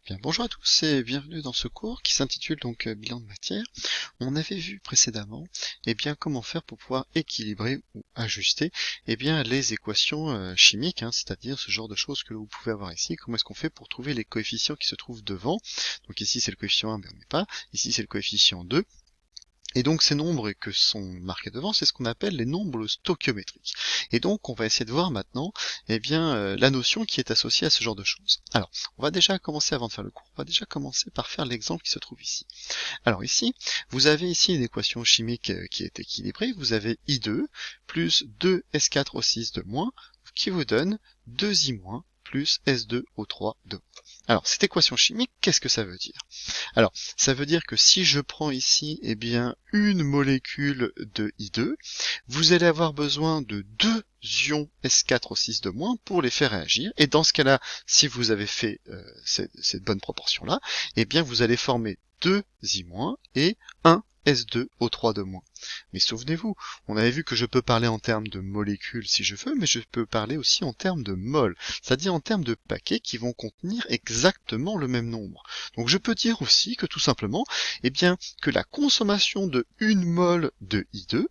Bien, bonjour à tous et bienvenue dans ce cours qui s'intitule donc bilan de matière. On avait vu précédemment comment faire pour pouvoir équilibrer ou ajuster les équations chimiques, c'est-à-dire ce genre de choses que vous pouvez avoir ici. Comment est-ce qu'on fait pour trouver les coefficients qui se trouvent devant? Donc ici c'est le coefficient 1, mais on n'est pas. Ici c'est le coefficient 2. Et donc ces nombres que sont marqués devant, c'est ce qu'on appelle les nombres stoichiométriques. Et donc on va essayer de voir maintenant la notion qui est associée à ce genre de choses. Alors, on va déjà commencer, avant de faire le cours, on va déjà commencer par faire l'exemple qui se trouve ici. Alors ici, vous avez ici une équation chimique qui est équilibrée, vous avez I2 plus 2S4O6 de moins, qui vous donne 2I- plus S2O3 de moins. Alors, cette équation chimique, qu'est-ce que ça veut dire? Alors, ça veut dire que si je prends ici, une molécule de I2, vous allez avoir besoin de deux ions S4O6 de moins pour les faire réagir. Et dans ce cas-là, si vous avez fait cette bonne proportion-là, vous allez former 2 I- et 1 S2O3 de moins. Mais souvenez-vous, on avait vu que je peux parler en termes de molécules si je veux, mais je peux parler aussi en termes de moles, c'est-à-dire en termes de paquets qui vont contenir exactement le même nombre. Donc je peux dire aussi que tout simplement, que la consommation de 1 mol de I2,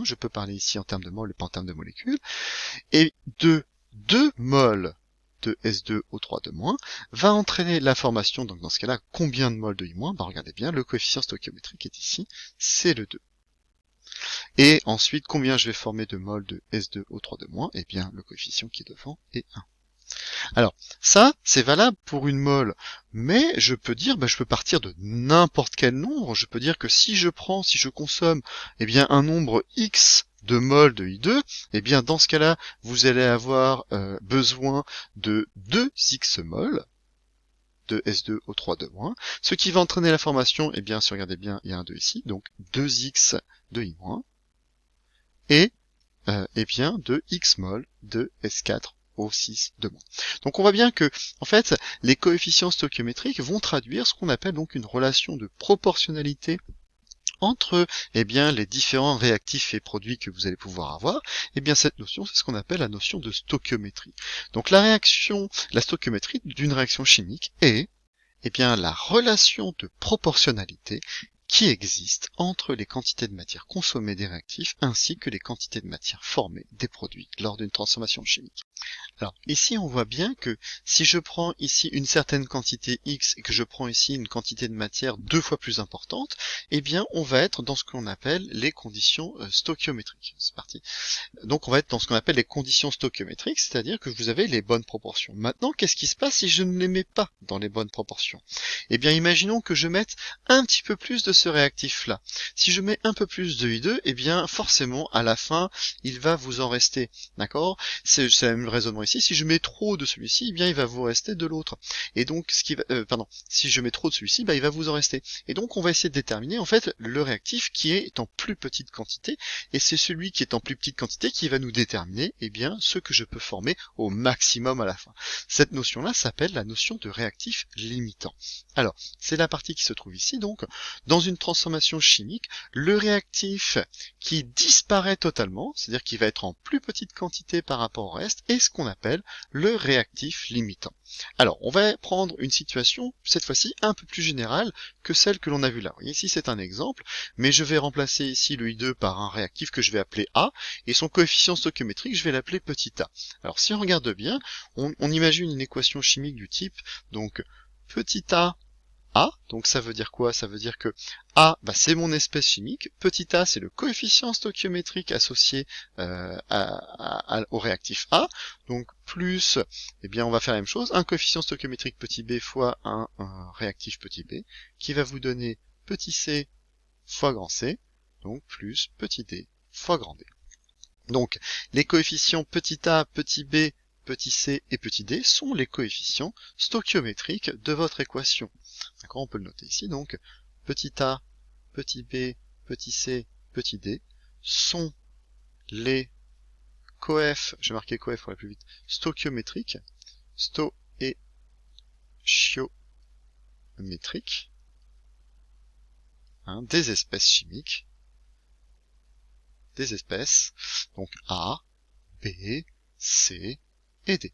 je peux parler ici en termes de mol et pas en termes de molécules, et de 2 mols de S2O3 de moins, va entraîner la formation, donc dans ce cas-là, combien de mols de I-? Regardez bien, le coefficient stoichiométrique est ici, c'est le 2. Et ensuite, combien je vais former de mols de S2O3 de moins? Le coefficient qui est devant est 1. Alors, ça, c'est valable pour une mole, mais je peux dire, je peux partir de n'importe quel nombre, je peux dire que si je consomme, un nombre X de moles de I2, dans ce cas-là, vous allez avoir besoin de 2X mols de S2O3 de moins, ce qui va entraîner la formation, si vous regardez bien, il y a un 2 ici, donc 2X de I-, et de X mol de S4O6 de moins. Donc on voit bien que, en fait, les coefficients stoichiométriques vont traduire ce qu'on appelle donc une relation de proportionnalité entre les différents réactifs et produits que vous allez pouvoir avoir. Cette notion, c'est ce qu'on appelle la notion de stoichiométrie. Donc la stoichiométrie d'une réaction chimique est la relation de proportionnalité qui existe entre les quantités de matière consommées des réactifs ainsi que les quantités de matière formées des produits lors d'une transformation chimique. Alors ici on voit bien que si je prends ici une certaine quantité X et que je prends ici une quantité de matière 2 fois plus importante, on va être dans ce qu'on appelle les conditions stoichiométriques. C'est parti. Donc on va être dans ce qu'on appelle les conditions stoichiométriques, c'est-à-dire que vous avez les bonnes proportions. Maintenant, qu'est-ce qui se passe si je ne les mets pas dans les bonnes proportions? Imaginons que je mette un petit peu plus de ce réactif-là. Si je mets un peu plus de I2, forcément, à la fin, il va vous en rester. D'accord? C'est le même raisonnement ici. Si je mets trop de celui-ci, il va vous rester de l'autre. Et donc, si je mets trop de celui-ci, il va vous en rester. Et donc, on va essayer de déterminer, en fait, le réactif qui est en plus petite quantité, et c'est celui qui est en plus petite quantité qui va nous déterminer ce que je peux former au maximum à la fin. Cette notion-là s'appelle la notion de réactif limitant. Alors, c'est la partie qui se trouve ici, donc, dans une transformation chimique, le réactif qui disparaît totalement, c'est-à-dire qui va être en plus petite quantité par rapport au reste, est ce qu'on appelle le réactif limitant. Alors, on va prendre une situation, cette fois-ci, un peu plus générale que celle que l'on a vue là. Vous voyez, ici, c'est un exemple, mais je vais remplacer ici le I2 par un réactif que je vais appeler A, et son coefficient stoichiométrique, je vais l'appeler petit a. Alors, si on regarde bien, on imagine une équation chimique du type, donc, petit a, donc ça veut dire quoi? Ça veut dire que A, c'est mon espèce chimique, petit a, c'est le coefficient stoichiométrique associé au réactif A, donc plus, on va faire la même chose, un coefficient stoichiométrique petit b fois un réactif petit b, qui va vous donner petit c fois grand C, donc plus petit d fois grand D. Donc, les coefficients petit a, petit b, petit c et petit d sont les coefficients stoichiométriques de votre équation. D'accord, on peut le noter ici, donc, petit a, petit b, petit c, petit d sont les je vais marquer coef pour aller plus vite, stoichiométriques, des espèces chimiques, des espèces, donc A, B, C et D.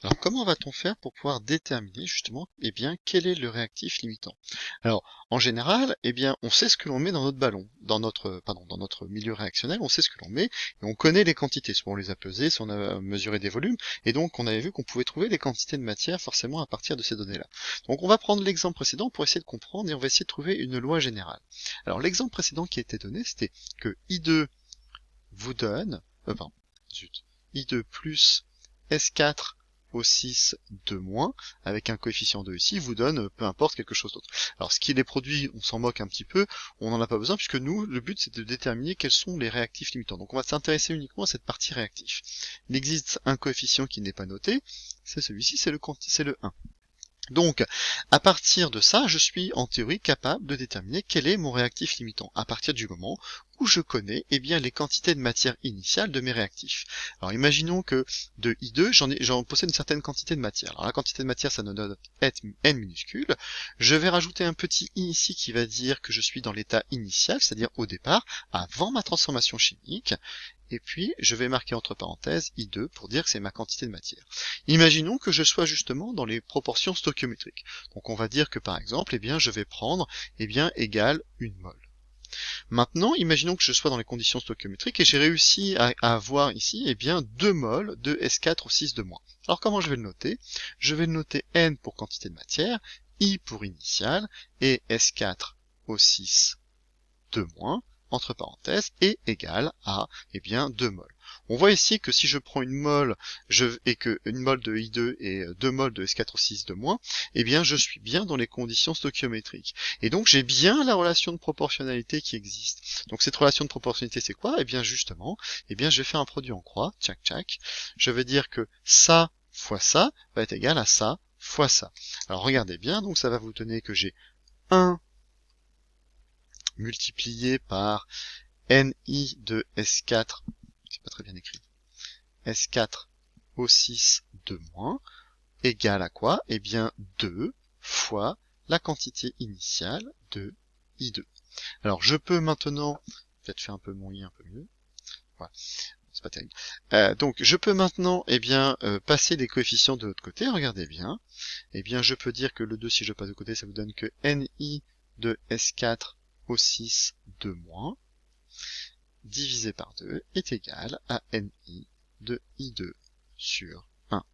Alors, comment va-t-on faire pour pouvoir déterminer justement, eh bien, quel est le réactif limitant? Alors, en général, eh bien, on sait ce que l'on met dans notre ballon, dans notre milieu réactionnel, on sait ce que l'on met, et on connaît les quantités, soit on les a pesées, soit on a mesuré des volumes, et donc on avait vu qu'on pouvait trouver les quantités de matière forcément à partir de ces données-là. Donc, on va prendre l'exemple précédent pour essayer de comprendre, et on va essayer de trouver une loi générale. Alors, l'exemple précédent qui a été donné, c'était que I2 vous donne, pardon, zut, I2 plus S4 au 6 de moins, avec un coefficient de ici, vous donne peu importe quelque chose d'autre. Alors ce qui est produit, on s'en moque un petit peu, on n'en a pas besoin, puisque nous, le but c'est de déterminer quels sont les réactifs limitants. Donc on va s'intéresser uniquement à cette partie réactif. Il existe un coefficient qui n'est pas noté, c'est celui-ci, c'est le 1. Donc, à partir de ça, je suis en théorie capable de déterminer quel est mon réactif limitant, à partir du moment où je connais eh bien, les quantités de matière initiale de mes réactifs. Alors imaginons que de I2, j'en possède une certaine quantité de matière. Alors la quantité de matière, ça nous donne N minuscule. Je vais rajouter un petit I ici qui va dire que je suis dans l'état initial, c'est-à-dire au départ, avant ma transformation chimique. Et puis, je vais marquer entre parenthèses I2 pour dire que c'est ma quantité de matière. Imaginons que je sois justement dans les proportions stoichiométriques. Donc on va dire que par exemple, eh bien, je vais prendre égale 1 mol. Maintenant, imaginons que je sois dans les conditions stoichiométriques et j'ai réussi à avoir ici 2 mol de S4 au 6 de moins. Alors comment je vais le noter? Je vais le noter N pour quantité de matière, I pour initiale et S4 au 6 de moins, entre parenthèses, est égal à 2 mol. On voit ici que si je prends une mol et que une mol de I2 et 2 mol de S4O6 de moins, je suis bien dans les conditions stoichiométriques. Et donc j'ai bien la relation de proportionnalité qui existe. Donc cette relation de proportionnalité c'est quoi? Justement, je vais faire un produit en croix, tchac tchac. Je vais dire que ça fois ça va être égal à ça fois ça. Alors regardez bien, donc ça va vous donner que j'ai 1 multiplié par Ni de S4, c'est pas très bien écrit, S4 au 6 de moins, égale à quoi? 2 fois la quantité initiale de I2. Alors je peux maintenant, peut-être faire un peu mon I un peu mieux, voilà, c'est pas terrible. Donc je peux maintenant passer les coefficients de l'autre côté, regardez bien, je peux dire que le 2 si je passe de côté ça vous donne que Ni de S4 au 6 de moins, divisé par 2 est égal à Ni de I2 sur 1.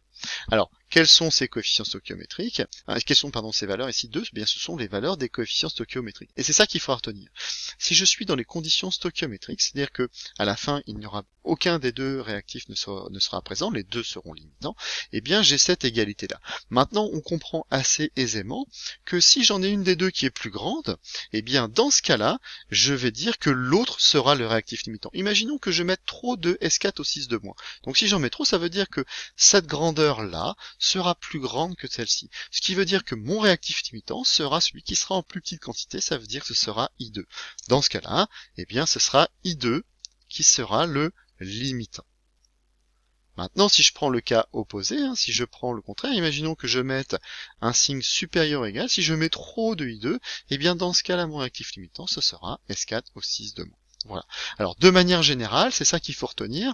Alors, quels sont ces coefficients stoichiométriques? Quelles sont, ces valeurs ici 2? Bien, ce sont les valeurs des coefficients stoichiométriques. Et c'est ça qu'il faut retenir. Si je suis dans les conditions stoichiométriques, c'est-à-dire que à la fin, il n'y aura aucun des deux réactifs ne sera présent, les deux seront limitants, j'ai cette égalité-là. Maintenant, on comprend assez aisément que si j'en ai une des deux qui est plus grande, dans ce cas-là, je vais dire que l'autre sera le réactif limitant. Imaginons que je mette trop de S4 au 6 de moins. Donc si j'en mets trop, ça veut dire que cette grandeur-là sera plus grande que celle-ci. Ce qui veut dire que mon réactif limitant sera celui qui sera en plus petite quantité, ça veut dire que ce sera I2. Dans ce cas-là, ce sera I2 qui sera le limitant. Maintenant, si je prends le cas opposé, si je prends le contraire, imaginons que je mette un signe supérieur ou égal, si je mets trop de I2, dans ce cas-là, mon réactif limitant, ce sera S4 au 6 de moins. Voilà. Alors, de manière générale, c'est ça qu'il faut retenir,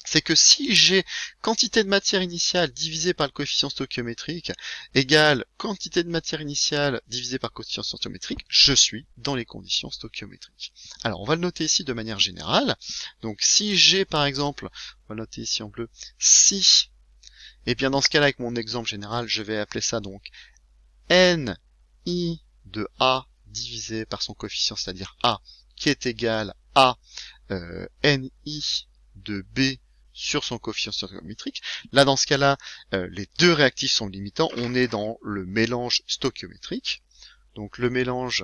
c'est que si j'ai quantité de matière initiale divisée par le coefficient stoichiométrique égale quantité de matière initiale divisée par le coefficient stoichiométrique, je suis dans les conditions stoichiométriques. Alors on va le noter ici de manière générale. Donc si j'ai par exemple, on va le noter ici en bleu, si, dans ce cas-là avec mon exemple général, je vais appeler ça donc Ni de A divisé par son coefficient, c'est-à-dire A, qui est égal à Ni de B sur son coefficient stoichiométrique. Là, dans ce cas-là, les deux réactifs sont limitants. On est dans le mélange stoichiométrique. Donc le mélange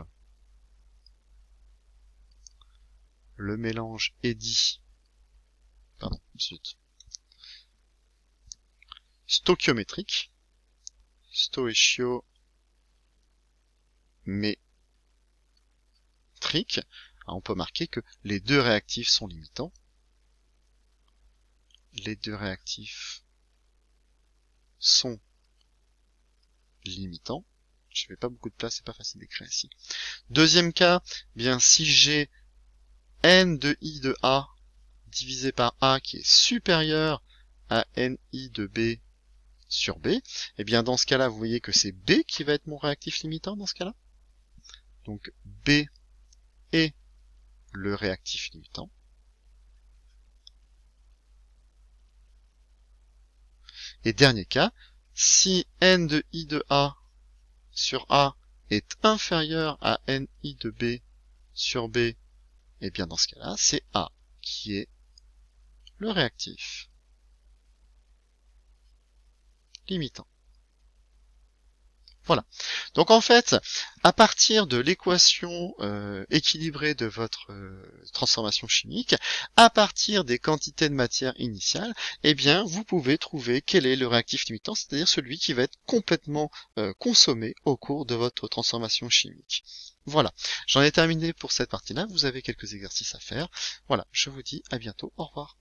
eddy, pardon, stoichiométrique, on peut marquer que les deux réactifs sont limitants. Les deux réactifs sont limitants. Je fais pas beaucoup de place, c'est pas facile d'écrire ici. Deuxième cas, si j'ai N de I de A divisé par A qui est supérieur à Ni de B sur B, et bien dans ce cas-là, vous voyez que c'est B qui va être mon réactif limitant dans ce cas-là. Donc B est le réactif limitant. Et dernier cas, si n de i de A sur A est inférieur à ni de B sur B, et bien dans ce cas-là, c'est A qui est le réactif limitant. Voilà. Donc en fait, à partir de l'équation équilibrée de votre transformation chimique, à partir des quantités de matière initiale, eh bien vous pouvez trouver quel est le réactif limitant, c'est-à-dire celui qui va être complètement consommé au cours de votre transformation chimique. Voilà, j'en ai terminé pour cette partie-là, vous avez quelques exercices à faire. Voilà, je vous dis à bientôt, au revoir.